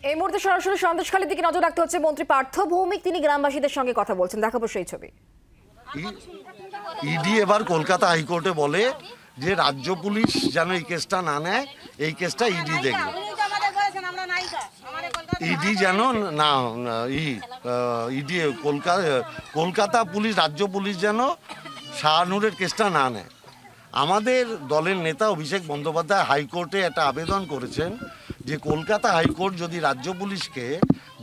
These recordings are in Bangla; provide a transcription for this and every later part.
এই মুহূর্তে সরাসরি সন্দেশখালীর দিকে নজর রাখতে হচ্ছে। মন্ত্রী পার্থ ভৌমিক তিনি গ্রামবাসীদের সঙ্গে কথা বলছেন, দেখাবো সেই ছবি। ইডি এবার কলকাতা হাইকোর্টে বলে যে রাজ্য পুলিশ যেন এই কেসটা না নেয়, এই কেসটা ইডি দেখবে। ইডি যেন না ইডি কলকাতা পুলিশ, রাজ্য পুলিশ যেন শাহানুরের কেসটা না নেয়। আমাদের দলের নেতা অভিষেক বন্দ্যোপাধ্যায় হাইকোর্টে একটা আবেদন করেছেন যে কলকাতা হাইকোর্ট যদি রাজ্য পুলিশকে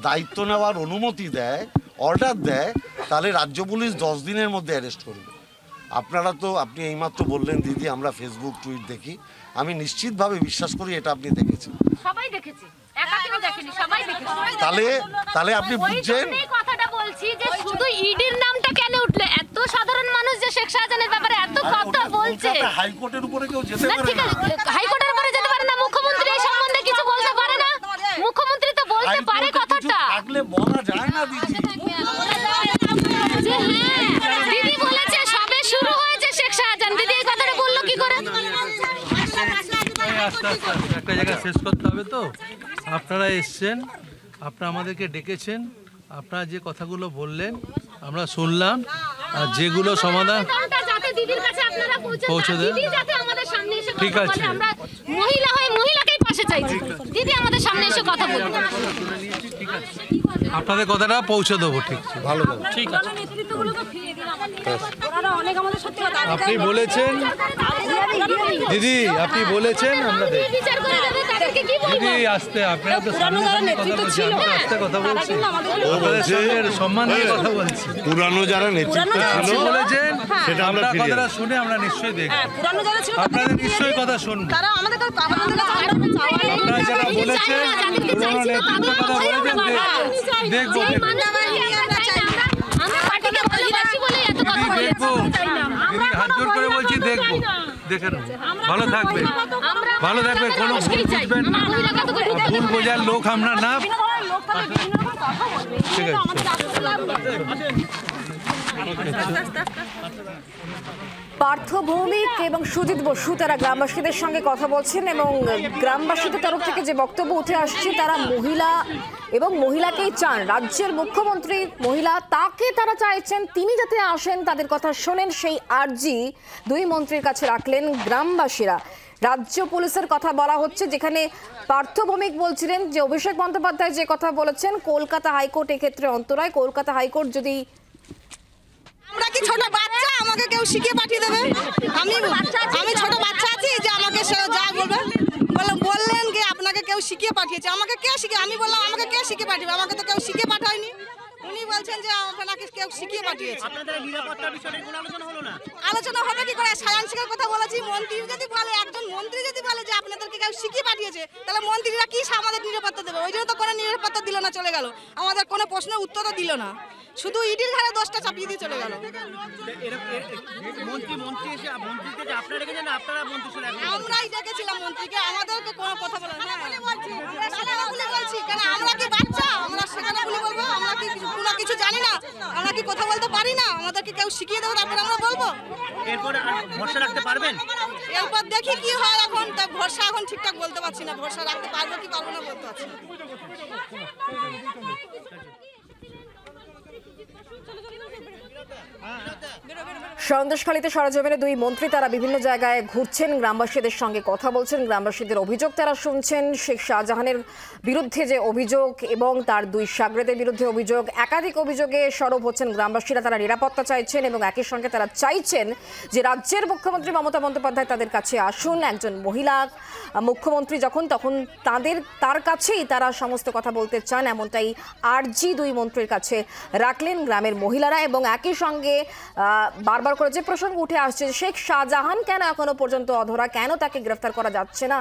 দায়িত্ব নেওয়ার অনুমতি দেয়, অর্ডার দেয়, তাহলে রাজ্য পুলিশ 10 দিনের মধ্যে অ্যারেস্ট করবে। আপনি এইমাত্র বললেন দিদি আমরা ফেসবুক টুইট দেখি, আমি নিশ্চিতভাবে বিশ্বাস করি এটা আপনি দেখেছেন। সবাই দেখেছে, একা কেউ দেখেনি, সবাই দেখেছে। তাহলে আপনি বুঝছেন এই কথাটা বলছি যে শুধু ইডির নামটা কেন উঠলো? এত সাধারণ মানুষ যে শেখ শাহজাহানের ব্যাপারে এত কথা বলছে, হাইকোর্টের উপরে কেউ যেতে না পারে ঠিক না। আছে, হাইকোর্টের উপরে যেতে পারে না, মুখ্যমন্ত্রী এই সম্বন্ধে কিছু বলতে পারে না? মুখ্যমন্ত্রী তো বলতে পারে কথাটা। থাকলে বলা যায় না দিদি। যে হ্যাঁ দিদি বলেছে সবে শুরু হয়েছে শেখ শাহজাহান, দিদি এই কথাটা বললো কি করে? আস্তে আস্তে একটা জায়গায় শেষ করতে হবে। তো আপনারা এসছেন, আপনারা আমাদেরকে ডেকেছেন, আপনারা যে কথাগুলো বললেন আমরা শুনলাম, আর যেগুলো সমাধান পৌঁছে দেন। ঠিক আছে, আমরা মহিলা হয়ে মহিলাকেই পাশে চাইছি, দিদি আমাদের সামনে এসে কথা বলুন। আপনাদের কথাটা পৌঁছে দেবো। ঠিক আছে, ভালো, ঠিক আছে। আপনি বলেছেন দিদি, আপনি বলেছেন আমরা দিদি আসতে, আপনারা তো সামনে কথা বলছি, আমরা আসতে কথা বলছি, আপনাদের সঙ্গে সম্মান দিয়ে কথা বলছি। পুরানো যারা নেতৃত্ব ছিল বলেছেন সেটা আমরা আপনার কথাটা শুনে আমরা নিশ্চয়ই দেখব, আপনাদের নিশ্চয়ই কথা শুনবো। আপনারা যারা বলেছেন পুরনো নেতৃত্বের কথা বলেছেন, দেখবো দিদি, হাত জোর করে বলছি দেখবো, দেখে নেবো। ভালো থাকবেন, ভালো থাকবেন, কোনো ভুল বুঝবেন না, ভুল বোঝার লোক আমরা না। ঠিক আছে। পার্থ ভৌমিক এবং সুজিত বসু তারা গ্রামবাসীদের সঙ্গে কথা বলছেন এবং গ্রামবাসীদের তরফ থেকে যে বক্তব্য উঠে আসছে, তারা মহিলা এবং মহিলাকেই চান। রাজ্যের মুখ্যমন্ত্রী মহিলা, তাকে তারা চাইছেন তিনি যাতে আসেন, তাদের কথা শোনেন, সেই আর্জি দুই মন্ত্রীর কাছে রাখলেন গ্রামবাসীরা। রাজ্য পুলিশের কথা বলা হচ্ছে, যেখানে পার্থ ভৌমিক বলছিলেন যে অভিষেক বন্দ্যোপাধ্যায় যে কথা বলেছেন কলকাতা হাইকোর্ট এক্ষেত্রে অন্তরায়। কলকাতা হাইকোর্ট যদি আমরা কি ছোট বাচ্চা, আমাকে কেউ শিখিয়ে পাঠিয়ে দেবে? আমি ছোট বাচ্চা আছি যে আমাকে যা বলবে বললেন যে আপনাকে কেউ শিখিয়ে পাঠিয়েছে, আমাকে কে শিখিয়ে? আমি বললাম আমাকে কে শিখিয়ে পাঠিয়েবে? আমাকে তো কেউ শিখিয়ে পাঠায়নি। উনি বলছেন যে আপনাকে কেউ শিখিয়ে পাঠিয়েছে। আলোচনা হবে কি করে? সায়ান সিংয়ের কথা বলেছি, মন্ত্রী যদি বলে, একজন মন্ত্রী যদি বলে যে আপনাদেরকে কেউ শিখিয়ে পাঠিয়েছে, তাহলে মন্ত্রীরা কি আমাদের নিরাপত্তা দেবে? ওই জন্য তো কোনো নিরাপত্তা দিল না, চলে গেল, আমাদের কোনো প্রশ্নের উত্তরও দিল না, শুধু ইডির ঘাড়ে 10টা চাপিয়ে দিয়ে চলে গেল। আমরাই ডেকেছিলাম মন্ত্রীকে, আমাদেরকে কোনো কথা বলে না। বলছি কেন, আমরা কি বাচ্চা? আমরা সেখানে বলে বলবো আমরা কি কোনো কিছু জানি না? আমরা কি কথা বলতে পারি না? আমাদেরকে কেউ শিখিয়ে দেবে, তারপরে আমরা বলবো। এরপর ভরসা রাখতে পারবেন? এরপর দেখি কি হয়। এখন তা ভরসা এখন ঠিকঠাক বলতে পারছি না, ভরসা রাখতে পারবো কি পারবো না বলতে পারছি না। সন্দেশখালীতে সরেজমিনে দুই মন্ত্রী তারা বিভিন্ন জায়গায় ঘুরছেন, গ্রামবাসীদের সঙ্গে কথা বলছেন, গ্রামবাসীদের অভিযোগ তারা শুনছেন। শেখ শাহজাহানের বিরুদ্ধে যে অভিযোগ এবং তার দুই সাগরেদের বিরুদ্ধে অভিযোগ, একাধিক অভিযোগে সরব হচ্ছেন গ্রামবাসীরা। তারা নিরাপত্তা চাইছেন এবং একই সঙ্গে তারা চাইছেন যে রাজ্যের মুখ্যমন্ত্রী মমতা বন্দ্যোপাধ্যায় তাদের কাছে আসুন। একজন মহিলা মুখ্যমন্ত্রী যখন, তখন তার কাছেই তারা সমস্ত কথা বলতে চান, এমনটাই আর্জি দুই মন্ত্রীর কাছে রাখলেন গ্রামের মহিলারা। এবং একই সঙ্গে বারবার করে যে প্রসঙ্গ উঠে আসছে, শেখ শাহজাহান কেন এখনো পর্যন্ত অধরা, কেন তাকে গ্রেফতার করা যাচ্ছে না,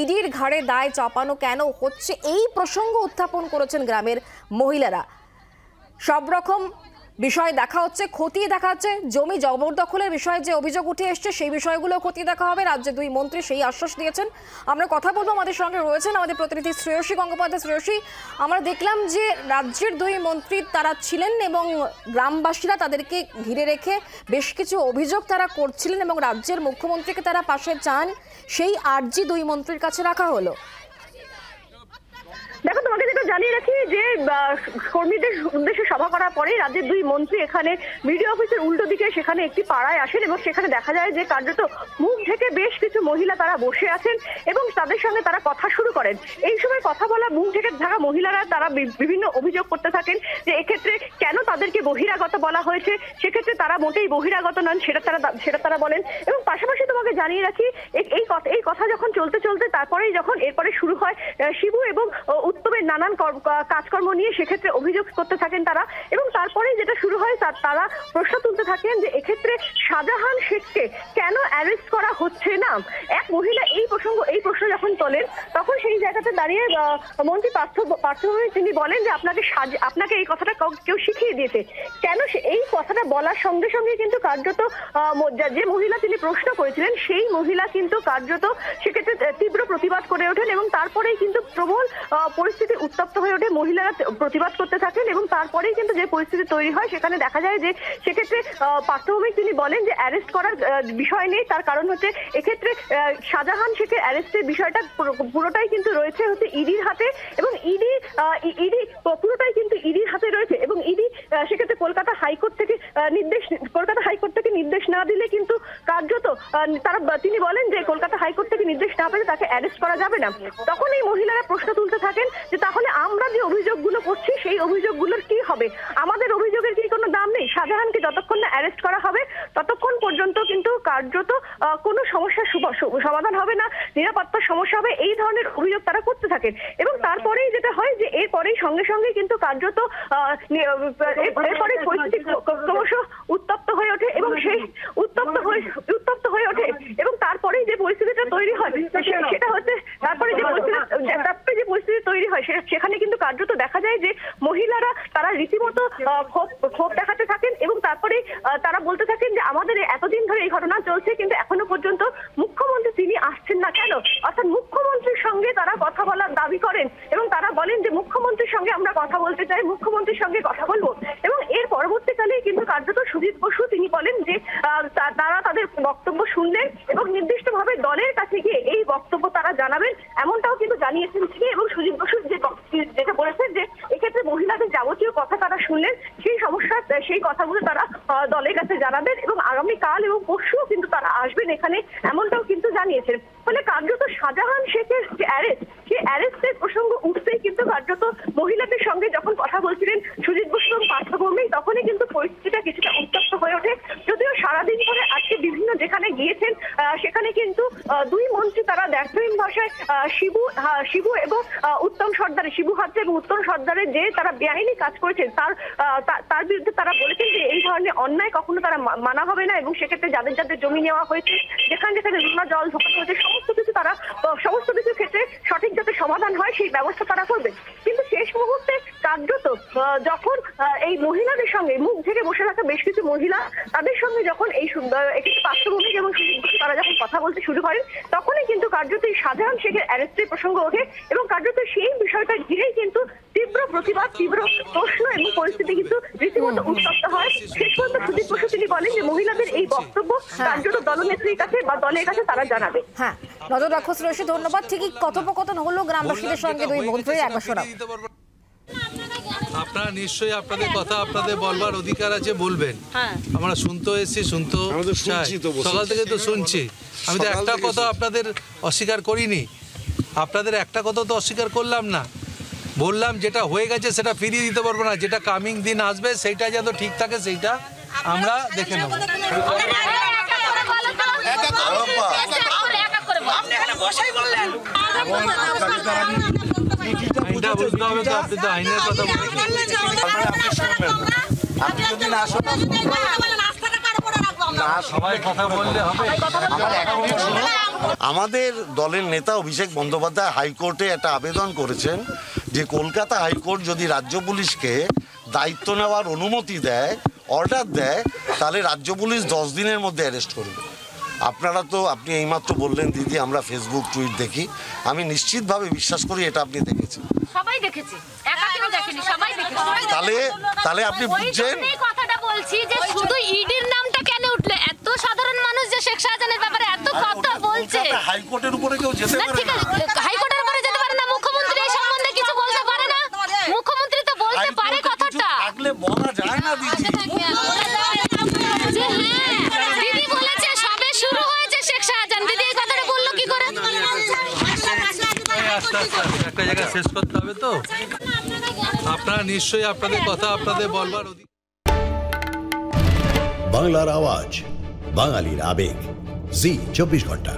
ইডির ঘাড়ে দায় চাপানো কেন হচ্ছে, এই প্রসঙ্গ উত্থাপন করেছেন গ্রামের মহিলারা। সব রকম বিষয় দেখা হচ্ছে, খতিয়ে দেখা হচ্ছে। জমি জবরদখলের বিষয়ে যে অভিযোগ উঠে এসছে সেই বিষয়গুলো খতিয়ে দেখা হবে, রাজ্যের দুই মন্ত্রী সেই আশ্বাস দিয়েছেন। আমরা কথা বলবো, আমাদের সঙ্গে রয়েছেন আমাদের প্রতিনিধি শ্রেয়সী গঙ্গোপাধ্যায়। শ্রেয়সী, আমরা দেখলাম যে রাজ্যের দুই মন্ত্রী তারা ছিলেন এবং গ্রামবাসীরা তাদেরকে ঘিরে রেখে বেশ কিছু অভিযোগ তারা করছিলেন এবং রাজ্যের মুখ্যমন্ত্রীকে তারা পাশে চান, সেই আর্জি দুই মন্ত্রীর কাছে রাখা হলো। দেখো, তোমাকে যেটা যে কর্মীদের উদ্দেশ্যে সভা করার পরে রাজ্যের দুই মন্ত্রী এখানে বিডিও অফিসের উল্টো দিকে সেখানে একটি পাড়ায় আসেন এবং সেখানে দেখা যায় যে কার্যত মুখ ঢেকে বেশ কিছু মহিলা তারা বসে আছেন এবং তাদের সঙ্গে তারা কথা শুরু করেন। এই সময় কথা বলা মুখ ঢেকে থাকা মহিলারা তারা বিভিন্ন অভিযোগ করতে থাকেন যে এক্ষেত্রে কেন তাদেরকে বহিরাগত বলা হয়েছে, সেক্ষেত্রে তারা মোটেই বহিরাগত নন সেটা তারা বলেন। এবং পাশাপাশি তোমাকে জানিয়ে রাখি এই কথা যখন চলতে তারপরেই যখন এরপরে শুরু হয় শিবু এবং উত্তমের নানান কাজকর্ম নিয়ে সেক্ষেত্রে অভিযোগ করতে থাকেন তারা, এবং তারপরেই যেটা শুরু হয় তারা প্রশ্ন তুলতে থাকেন যে এক্ষেত্রে শাহজাহান শেখকে কেন অ্যারেস্ট করা হচ্ছে না। এক মহিলা এই প্রশ্ন যখন তোলেন তখন সেই জায়গাতে দাঁড়িয়ে মন্ত্রী পার্থভূমি তিনি বলেন যে আপনাকে এই কথাটা কেউ শিখিয়ে দিয়েছে কেন। এই কথাটা বলার সঙ্গে সঙ্গে কিন্তু কার্যত যে মহিলা তিনি প্রশ্ন করেছিলেন সেই মহিলা কিন্তু কার্যত সেক্ষেত্রে তীব্র প্রতিবাদ করে ওঠেন এবং তারপরেই কিন্তু প্রবল পরিস্থিতি উত্তপ্ত হয়ে ওঠে, মহিলারা প্রতিবাদ করতে থাকেন এবং তারপরেই কিন্তু যে পরিস্থিতি তৈরি হয় সেখানে দেখা যায় যে সেক্ষেত্রে পার্থভূমিক তিনি বলেন যে অ্যারেস্ট করার বিষয় নেই, তার কারণ হচ্ছে এক্ষেত্রে শাহজাহান শেখের অ্যারেস্টের বিষয়টা পুরোটাই কিন্তু রয়েছে ইডির হাতে এবং ইডি পুরোটাই কিন্তু ইডির হাতে রয়েছে এবং ইডি সেক্ষেত্রে কলকাতা হাইকোর্ট থেকে নির্দেশ না দিলে কিন্তু কার্যত তিনি বলেন যে কলকাতা হাইকোর্ট থেকে নির্দেশ না পেলে তাকে অ্যারেস্ট করা যাবে না। তখন এই মহিলারা প্রশ্ন তুলতে থাকেন যে তাহলে আমরা যে অভিযোগগুলো করছি সেই অভিযোগগুলোর কি হবে, আমাদের অভিযোগের কি কোনো দাম নেই? শাহজাহানকে যতক্ষণ না অ্যারেস্ট করা হবে ততক্ষণ পর্যন্ত কিন্তু কার্যত কোনো সমস্যার সমাধান হবে না, নিরাপত্তার সমস্যা হবে, এই ধরনের অভিযোগ তারা করতে থাকেন। এবং তারপরেই যেটা হয় যে এরপরেই সঙ্গে সঙ্গে কিন্তু কার্যত এরপরে পরিস্থিতি ক্রমশ উত্তপ্ত হয়ে ওঠে এবং সেই উত্তপ্ত হয়ে ওঠে এবং তারপরেই যে পরিস্থিতিটা তৈরি হয় সেটা হচ্ছে তারপরে যে পরিস্থিতি তৈরি হয় সেখানে কিন্তু কার্যত দেখা যায় যে মহিলারা তারা রীতিমতো ক্ষোভ দেখাতে থাকেন এবং তারপরে তারা বলতে থাকেন যে আমাদের এতদিন ধরে এই ঘটনা চলছে কিন্তু এখনো পর্যন্ত মুখ্যমন্ত্রী তিনি আসছেন না কেন, অর্থাৎ মুখ্যমন্ত্রীর সঙ্গে তারা কথা বলার দাবি করেন এবং তারা বলেন যে মুখ্যমন্ত্রীর সঙ্গে আমরা কথা বলতে চাই, মুখ্যমন্ত্রীর সঙ্গে কথা বলবো। এবং এর পরবর্তীকালে কিন্তু কার্যত সুজিত বসু তিনি বলেন যে তারা তাদের বক্তব্য শুনলেন এবং নির্দিষ্টভাবে দলের কাছে গিয়ে এই বক্তব্য তারা জানাবেন, এমনটাও কিন্তু জানিয়েছেন তিনি। এবং সুজিত বসু যেটা বলেছেন যে এক্ষেত্রে মহিলাদের যাবতীয় কথা তারা শুনলেন, সেই কথাগুলো তারা দলের কাছে জানাবেন এবং আগামীকাল এবং পরশুও কিন্তু তারা আসবেন এখানে, এমনটাও কিন্তু জানিয়েছেন। ফলে কার্যত শাহজাহান শেখের যে অ্যারেস্টের প্রসঙ্গ উঠতেই কিন্তু কার্যত মহিলাদের সঙ্গে যখন কথা বলছিলেন সুজিত বসু এবং পার্থভূমি তখনই কিন্তু পরিস্থিতিটা কিছুটা উত্তপ্ত হয়ে ওঠে। যদিও সারাদিন ধরে আজকে বিভিন্ন যেখানে গিয়েছেন সেখানে কিন্তু দুই মন্ত্রী তারা দ্ব্যর্থহীন ভাষায় শিবু এবং উত্তম সর্দারে, শিবু হাজরা এবং উত্তম সর্দারে যে তারা বেআইনি কাজ করেছেন তার বিরুদ্ধে তারা বলেছেন যে এই ধরনের অন্যায় কখনো তারা মানা হবে না এবং সেক্ষেত্রে যাদের জমি নেওয়া হয়েছে, যেখানে নোনা জল ঢোকানো হয়েছে, সমস্ত কিছু ক্ষেত্রে সঠিক যাতে সমাধান হয় সেই ব্যবস্থা তারা করবে। কিন্তু শেষ মুহূর্তে কার্যত যখন এই মহিলাদের সঙ্গে মুখ ঢেকে বসে থাকা বেশ কিছু মহিলা তাদের সঙ্গে যখন এই পার্শ্বভূমিক এবং তারা যখন কথা বলতে শুরু করেন তখনই কিন্তু কার্যত এই শাহজাহান শেখের অ্যারেস্টের প্রসঙ্গ ওঠে এবং কার্যত সেই বিষয়টা ঘিরেই কিন্তু তীব্র প্রতিবাদ, তীব্র প্রশ্ন এবং পরিস্থিতি কিন্তু রীতিমতো উত্তপ্ত হয়। শেষ পর্যন্ত সুজিত বসু তিনি বলেন যে মহিলাদের এই বক্তব্য কার্যত দলনেত্রীর কাছে বা দলের কাছে তারা জানাবে। হ্যাঁ, নজর রাখো শ্রেয়সী, ধন্যবাদ। ঠিকই কথোপকথন হলো গ্রামবাসীদের সঙ্গে দুই মন্ত্রীর, একবার শোনাও। আপনারা নিশ্চয়ই আপনাদের কথা আপনাদের বলবার অধিকার আছে, বলবেন। আমরা শুনতে এসেছি, শুনতে চাই, সকাল থেকে তো শুনছি। আমি তো একটা কথা আপনাদের অস্বীকার করিনি, আপনাদের একটা কথা তো অস্বীকার করলাম না। বললাম যেটা হয়ে গেছে সেটা ফিরিয়ে দিতে পারবো না, যেটা কামিং দিন আসবে সেইটা যেন ঠিক থাকে সেইটা আমরা দেখে নেব। আইনটা বুঝতে হবে তো, আপনি তো আইনের কথা সবাই কথা বললে হবে। আমাদের দলের নেতা অভিষেক বন্দ্যোপাধ্যায় হাইকোর্টে একটা আবেদন করেছেন যে কলকাতা হাইকোর্ট যদি রাজ্য পুলিশকে দায়িত্ব নেওয়ার অনুমতি দেয়, অর্ডার দেয়, তাহলে রাজ্য পুলিশ 10 দিনের মধ্যে অ্যারেস্ট করবে। আপনি এইমাত্র বললেন দিদি আমরা ফেসবুক টুইট দেখি, আমি নিশ্চিতভাবে বিশ্বাস করি এটা আপনি দেখেছেন, সবাই দেখেছে, একা কেউ দেখেনি, সবাই দেখেছে। তাহলে আপনি বুঝছেন এই কথাটা বলছি যে শুধু ইডির নামটা কেন উঠলে, এত সাধারণ মানুষ যে শেখ শাহজাহানের ব্যাপারে এত কথা বলছে, হাইকোর্টের উপরে কেউ যেতে পারে না। ঠিক আছে, হাইকোর্টের উপরে যেতে পারে না, মুখ্যমন্ত্রী এই সম্বন্ধে কিছু বলতে পারে না, মুখ্যমন্ত্রী একটা জায়গায় শেষ করতে হবে তো। আপনারা নিশ্চয়ই আপনাদের কথা আপনাদের বলবার অধিকার। বাংলার আওয়াজ, বাঙালির আবেগ, জি 24 ঘন্টা।